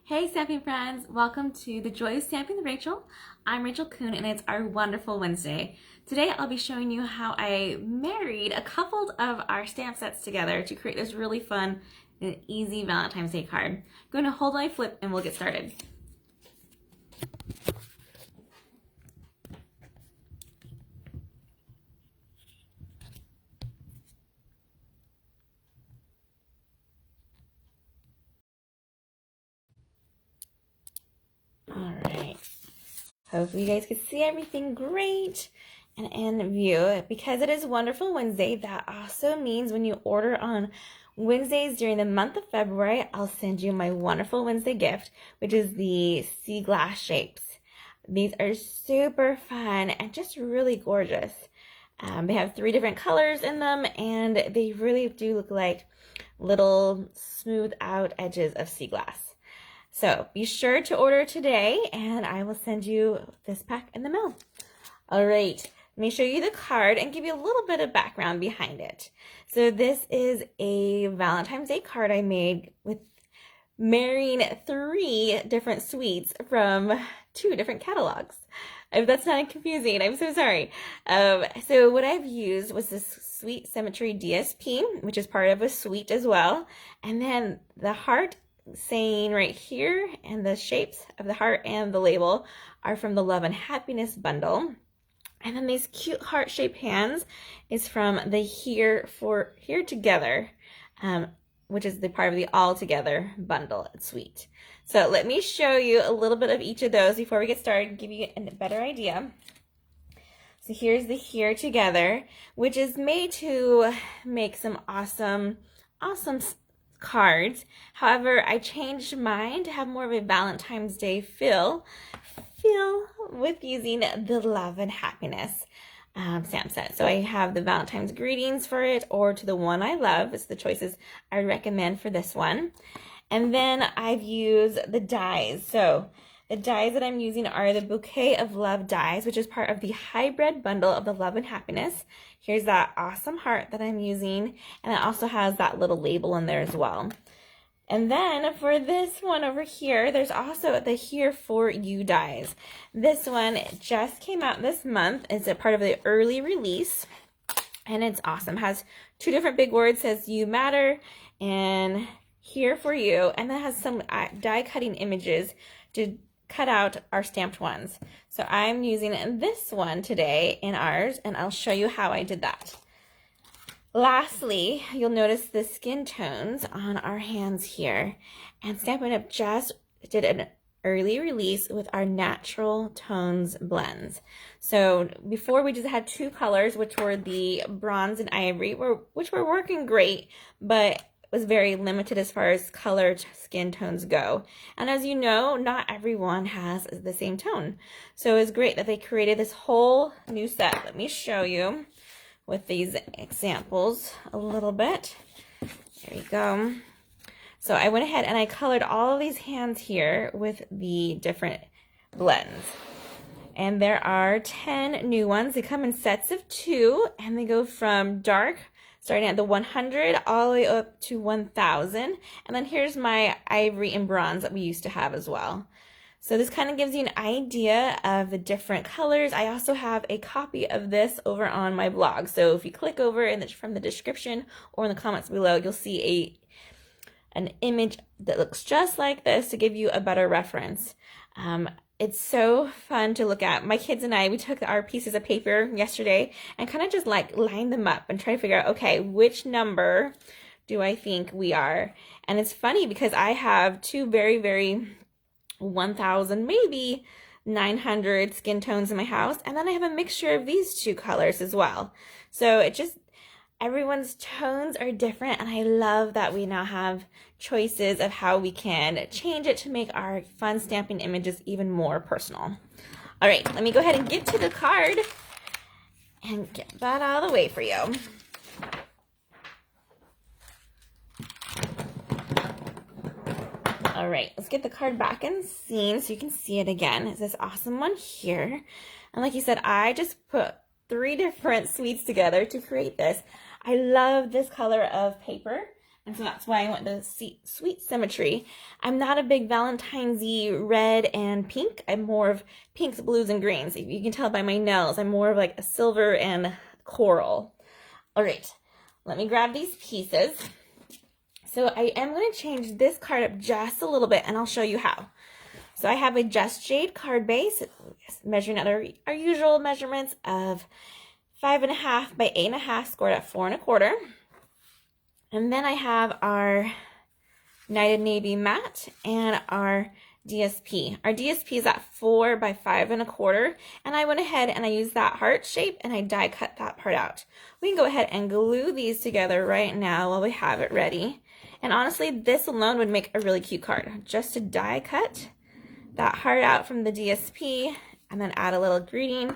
Hey stamping friends, welcome to the Joy of Stamping with Rachel. I'm Rachel Coon and it's our wonderful Wednesday. Today I'll be showing you how I married a couple of our stamp sets together to create this really fun and easy Valentine's Day card. I'm going to hold my flip and we'll get started. Alright, hopefully you guys can see everything great and in view. Because it is Wonderful Wednesday, that also means when you order on Wednesdays during the month of February, I'll send you my Wonderful Wednesday gift, which is the sea glass shapes. These are super fun and just really gorgeous. They have 3 different colors in them and they really do look like little smooth out edges of sea glass. So be sure to order today and I will send you this pack in the mail. All right, let me show you the card and give you a little bit of background behind it. So this is a Valentine's Day card I made with marrying 3 different suites from 2 different catalogs. If that's not confusing, I'm so sorry. So what I've used was this Sweet Symmetry DSP, which is part of a suite as well. And then the heart saying right here and the shapes of the heart and the label are from the Love and Happiness bundle. And then these cute heart-shaped hands is from the Here Together, which is the part of the All Together bundle suite. So let me show you a little bit of each of those before we get started and give you a better idea. So here's the Here Together, which is made to make some awesome cards. However, I changed mine to have more of a Valentine's Day feel with using the Love and Happiness stamp set. So I have the Valentine's greetings for it, or to the one I love. It's the choices I recommend for this one. And then I've used the dies. So the dies that I'm using are the Bouquet of Love dies, which is part of the hybrid bundle of the Love and Happiness. Here's that awesome heart that I'm using, and it also has that little label in there as well. And then for this one over here, there's also the Here For You dies. This one just came out this month. It's a part of the early release, and it's awesome. It has 2 different big words, says You Matter and Here For You, and then has some die cutting images to cut out our stamped ones. So I'm using this one today in ours, and I'll show you how I did that. Lastly, you'll notice the skin tones on our hands here, and Stampin' UP just did an early release with our natural tones blends. So before we just had 2 colors, which were the bronze and ivory, which were working great, but was very limited as far as colored skin tones go. And as you know, not everyone has the same tone. So it's great that they created this whole new set. Let me show you with these examples a little bit. There you go. So I went ahead and I colored all of these hands here with the different blends. And there are 10 new ones. They come in sets of 2, and they go from dark, starting at the 100 all the way up to 1000. And then here's my ivory and bronze that we used to have as well. So this kind of gives you an idea of the different colors. I also have a copy of this over on my blog. So if you click over from the description or in the comments below, you'll see an image that looks just like this to give you a better reference. It's so fun to look at. My kids and I, we took our pieces of paper yesterday and kind of just like lined them up and try to figure out, okay, which number do I think we are? And it's funny because I have 2 very 1000, maybe 900 skin tones in my house, and then I have a mixture of these 2 colors as well. So it just, everyone's tones are different, and I love that we now have choices of how we can change it to make our fun stamping images even more personal. All right, let me go ahead and get to the card and get that out of the way for you. All right, let's get the card back in scene so you can see it again. It's this awesome one here. And like you said, I just put 3 different suites together to create this. I love this color of paper. And so that's why I went the sweet symmetry. I'm not a big Valentine's-y red and pink. I'm more of pinks, blues, and greens. You can tell by my nails. I'm more of like a silver and coral. All right, let me grab these pieces. So I am going to change this card up just a little bit, and I'll show you how. So I have a Just Jade card base, measuring out our usual measurements of 5.5 by 8.5, scored at 4 1/4. And then I have our Knighted Navy matte and our DSP. Our DSP is at 4 by 5 1/4, and I went ahead and I used that heart shape and I die cut that part out. We can go ahead and glue these together right now while we have it ready. And honestly, this alone would make a really cute card. Just to die cut that heart out from the DSP and then add a little greeting.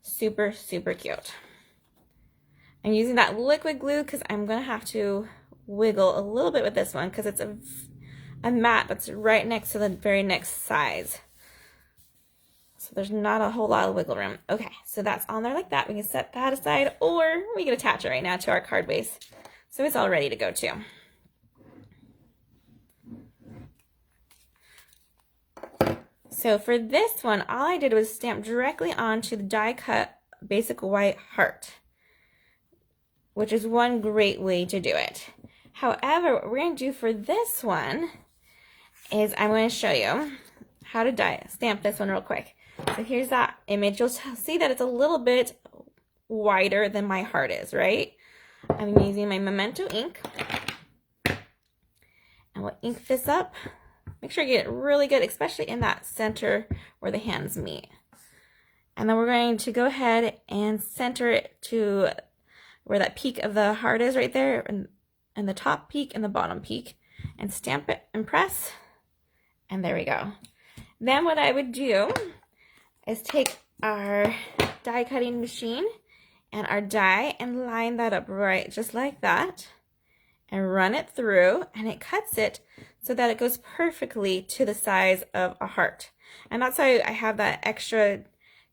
Super, super cute. I'm using that liquid glue because I'm going to have to wiggle a little bit with this one because it's a mat that's right next to the very next size. So there's not a whole lot of wiggle room. Okay, so that's on there like that. We can set that aside, or we can attach it right now to our card base. So it's all ready to go too. So for this one, all I did was stamp directly onto the die cut basic white heart, which is one great way to do it. However, what we're going to do for this one is I'm going to show you how to stamp this one real quick. So here's that image. You'll see that it's a little bit wider than my heart is, right? I'm using my Memento ink. And we'll ink this up. Make sure you get it really good, especially in that center where the hands meet. And then we're going to go ahead and center it to where that peak of the heart is right there, and the top peak and the bottom peak, and stamp it and press, and there we go. Then what I would do is take our die cutting machine and our die and line that up right just like that and run it through, and it cuts it so that it goes perfectly to the size of a heart. And that's why I have that extra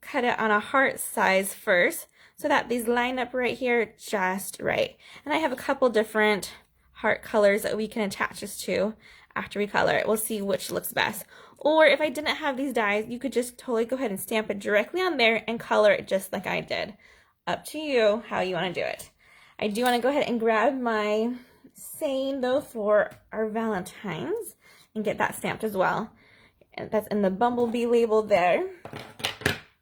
cut it on a heart size first, so that these line up right here just right. And I have a couple different heart colors that we can attach this to after we color it. We'll see which looks best. Or if I didn't have these dies, you could just totally go ahead and stamp it directly on there and color it just like I did. Up to you how you want to do it. I do want to go ahead and grab my saying though for our Valentines and get that stamped as well. And that's in the bumblebee label there.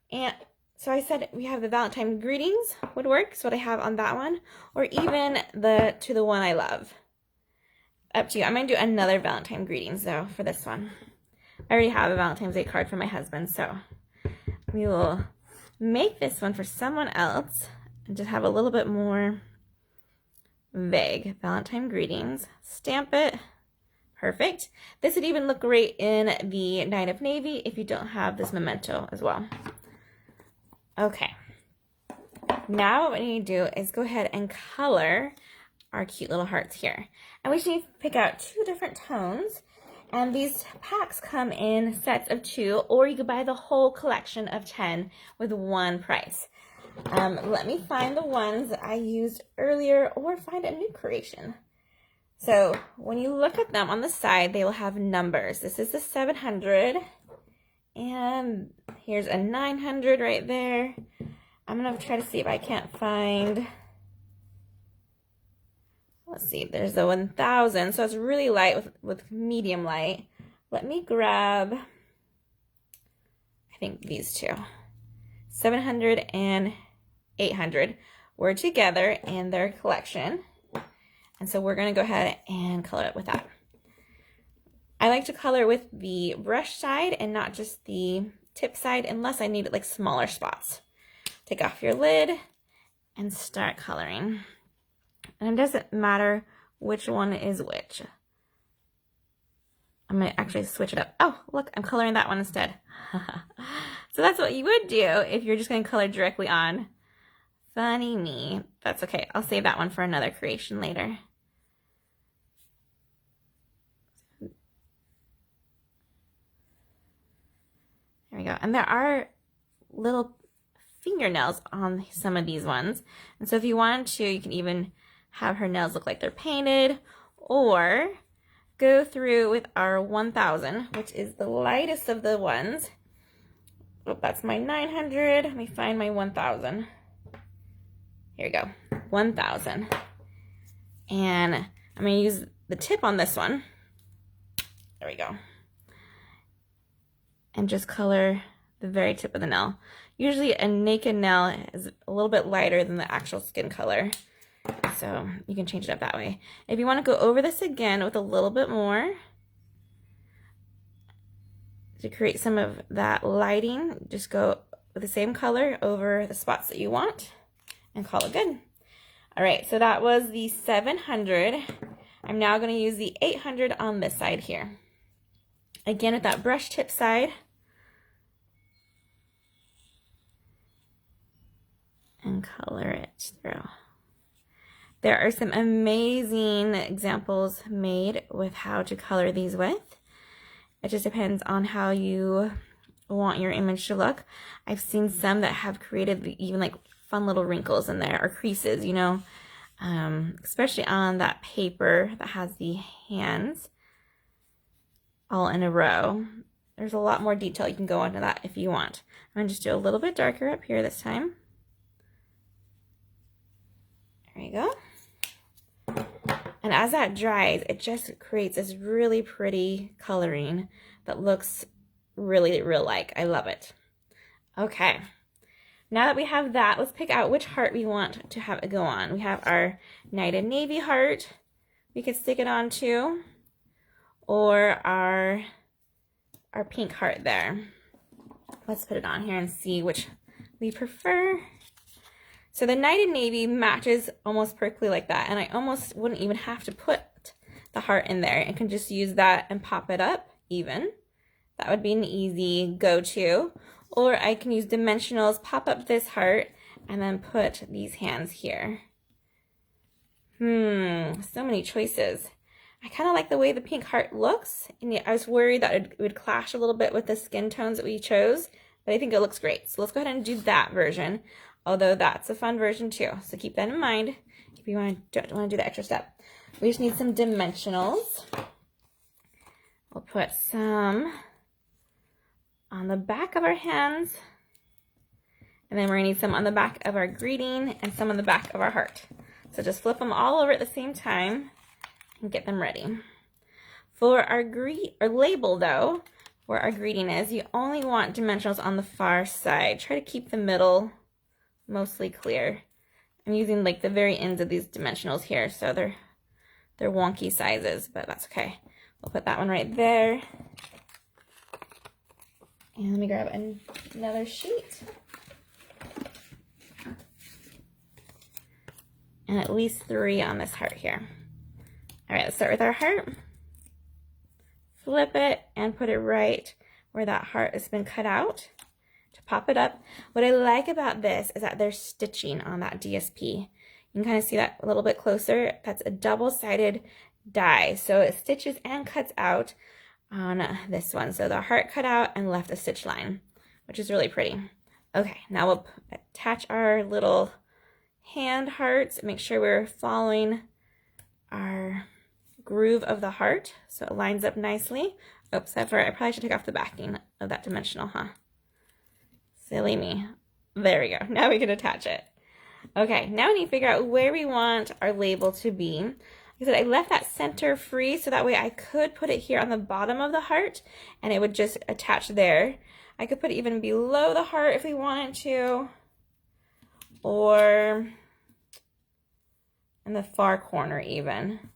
And so I said we have the Valentine greetings would work, so what I have on that one, or even to the one I love. Up to you. I'm going to do another Valentine greetings though for this one. I already have a Valentine's Day card for my husband, so we will make this one for someone else and just have a little bit more vague. Valentine greetings. Stamp it. Perfect. This would even look great in the Knight of Navy if you don't have this memento as well. Okay, now what we need to do is go ahead and color our cute little hearts here. And we just need to pick out 2 different tones. And these packs come in sets of 2, or you could buy the whole collection of 10 with one price. Let me find the ones I used earlier or find a new creation. So when you look at them on the side, they will have numbers. This is the 700. And here's a 900 right there. I'm going to try to see if I can't find, let's see, there's a 1000. So it's really light with medium light. Let me grab, I think these 2. 700 and 800 were together in their collection. And so we're going to go ahead and color it with that. I like to color with the brush side and not just the tip side unless I need like smaller spots. Take off your lid and start coloring. And it doesn't matter which one is which. I'm going to actually switch it up. Oh, look, I'm coloring that one instead. So that's what you would do if you're just going to color directly on. Funny me. That's okay. I'll save that one for another creation later. There we go. And there are little fingernails on some of these ones. And so if you wanted to, you can even have her nails look like they're painted, or go through with our 1000, which is the lightest of the ones. Oh, that's my 900. Let me find my 1000. Here we go, 1000. And I'm going to use the tip on this one. There we go. And just color the very tip of the nail. Usually a naked nail is a little bit lighter than the actual skin color, so you can change it up that way. If you want to go over this again with a little bit more to create some of that lighting, just go with the same color over the spots that you want and call it good. All right, so that was the 700. I'm now going to use the 800 on this side here. Again, with that brush tip side. And color it through. There are some amazing examples made with how to color these with. It just depends on how you want your image to look. I've seen some that have created even like fun little wrinkles in there or creases, you know, especially on that paper that has the hands all in a row. There's a lot more detail you can go into that if you want. I'm going to just do a little bit darker up here this time. There you go. And as that dries, it just creates this really pretty coloring that looks really real-like. I love it. Okay. Now that we have that, let's pick out which heart we want to have it go on. We have our Knight of Navy heart. We could stick it on too. Or our pink heart there. Let's put it on here and see which we prefer. So the Knight of Navy matches almost perfectly like that, and I almost wouldn't even have to put the heart in there. I can just use that and pop it up even. That would be an easy go-to. Or I can use dimensionals, pop up this heart, and then put these hands here. So many choices. I kind of like the way the pink heart looks, and I was worried that it would clash a little bit with the skin tones that we chose, but I think it looks great. So let's go ahead and do that version. Although that's a fun version too. So keep that in mind if you don't want to do the extra step. We just need some dimensionals. We'll put some on the back of our hands. And then we're going to need some on the back of our greeting and some on the back of our heart. So just flip them all over at the same time and get them ready. For our label though, where our greeting is, you only want dimensionals on the far side. Try to keep the middle mostly clear. I'm using like the very ends of these dimensionals here, so they're wonky sizes, but that's okay. We'll put that one right there. And let me grab another sheet. And at least 3 on this heart here. All right, let's start with our heart. Flip it and put it right where that heart has been cut out. Pop it up. What I like about this is that there's stitching on that DSP. You can kind of see that a little bit closer. That's a double-sided die, so it stitches and cuts out on this one. So the heart cut out and left a stitch line, which is really pretty. Okay, now we'll attach our little hand hearts. Make sure we're following our groove of the heart so it lines up nicely. Oops, I probably should take off the backing of that dimensional, huh? Silly me. There we go. Now we can attach it. Okay, now we need to figure out where we want our label to be. Like I said, I left that center free so that way I could put it here on the bottom of the heart and it would just attach there. I could put it even below the heart if we wanted to, or in the far corner even.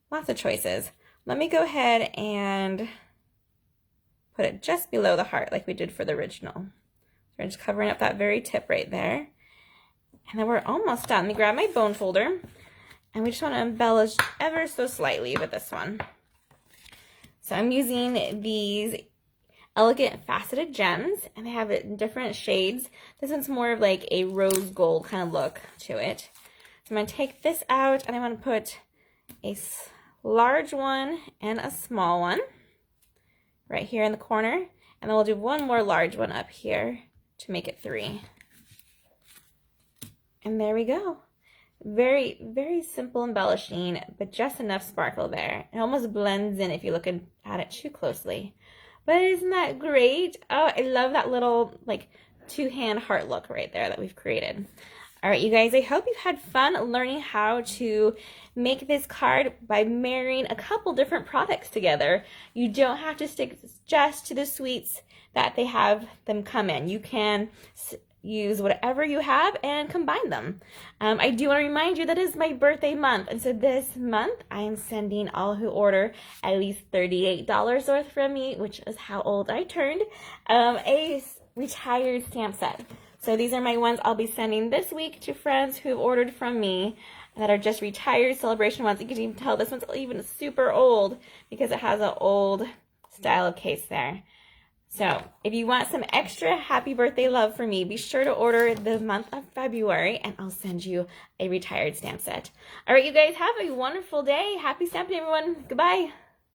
Lots of choices. Let me go ahead and put it just below the heart like we did for the original. We're just covering up that very tip right there. And then we're almost done. Let me grab my bone folder. And we just want to embellish ever so slightly with this one. So I'm using these elegant faceted gems. And they have it in different shades. This one's more of like a rose gold kind of look to it. So I'm going to take this out. And I want to put a large one and a small one right here in the corner. And then we'll do one more large one up here to make it 3. And there we go. Very, very simple embellishing, but just enough sparkle there. It almost blends in if you look at it too closely. But isn't that great? Oh, I love that little like two-hand heart look right there that we've created. All right, you guys, I hope you've had fun learning how to make this card by marrying a couple different products together. You don't have to stick just to the sweets that they have them come in. You can use whatever you have and combine them. I do want to remind you that is my birthday month, and so this month I am sending all who order at least $38 worth from me, which is how old I turned, a retired stamp set. So these are my ones I'll be sending this week to friends who've ordered from me that are just retired celebration ones. You can even tell this one's even super old because it has an old style of case there. So if you want some extra happy birthday love for me, be sure to order the month of February and I'll send you a retired stamp set. All right, you guys, have a wonderful day. Happy stamping, everyone. Goodbye.